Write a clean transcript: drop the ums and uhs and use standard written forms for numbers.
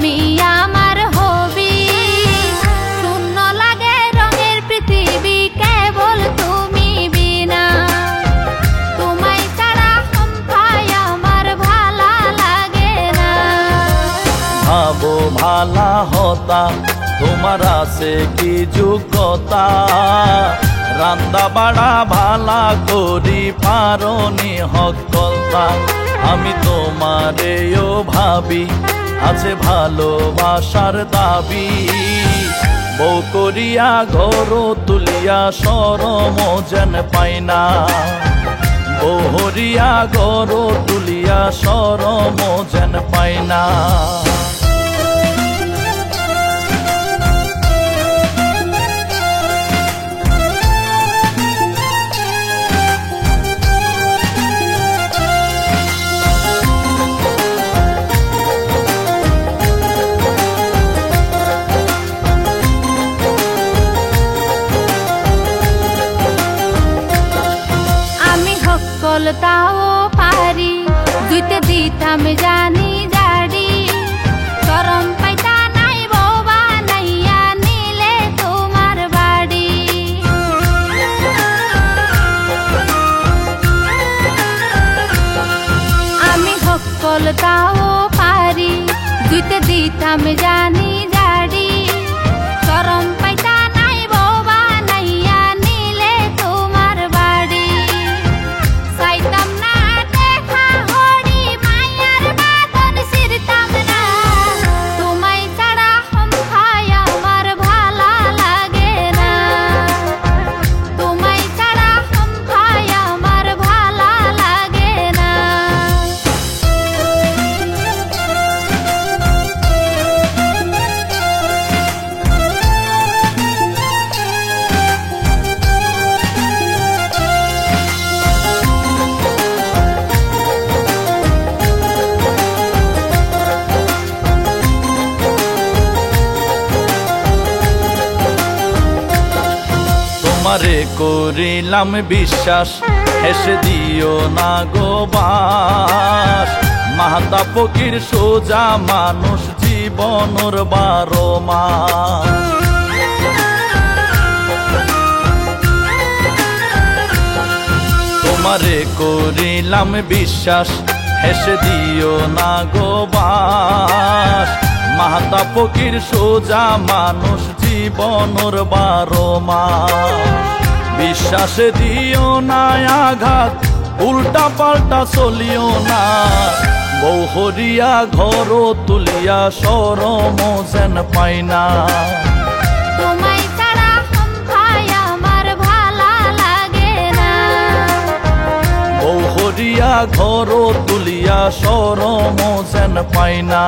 তুমি আমার হবি। শূন্য লাগে রঙের পৃথিবী, কেবল তুমি বিনা। তোমায় ছাড়া সম্পায় আমার ভালা লাগে না। ভাবো ভালা হতা তোমার আছে কি যোগ্যতা, রান্দা বাড়া ভালা করি পারনি হকলতা। আমি তোমারেও ভাবি আছে ভালোবাসার দাবি, বউ করিয়া ঘর তুলিয়া শরম যেন পাই না। বউ হরিয়া ঘর তুলিয়া শরম যেন পাই না। তাও পারি দুইতে দিতাম জানি জাড়ি, শরম পাইতা নাই বাবা নাইয়া নিলে তোমার বাড়ি। আমি সকল তাও পারি দুইতে দিতাম জানি জাড়ি, শরম পাইতা নাই বাবা নাইয়া নিলে তোমার বাড়ি। চাইতাম না দেখা হরি মায়ার বাদন সিরতাম না, তোমায় ছাড়া সম্পায় আমার ভালা লাগে না। তোমায় ছাড়া সম্পায় আমার ভালা লাগে না। তোমারে করিলাম বিশ্বাস, হেসে দিও না গো বাস। মাহাতা ফকির সোজা মানুষ জীবনের 12 মাস। তোমারে করিলাম বিশ্বাস, হেসে দিও না গো বাস। মাহাতা ফকির সোজা মানুষ জীবনের 12 মাস। বিশ্বাসে দিও না আঘাত, উল্টা পাল্টা চলিও না। বউ হরিয়া ঘর তুলিয়া শরম যেন পাই না। তোমায় ছাড়া সম্পায় আমার ভালা লাগে না। বউ হরিয়া ঘর তুলিয়া শরম যেন পাই না।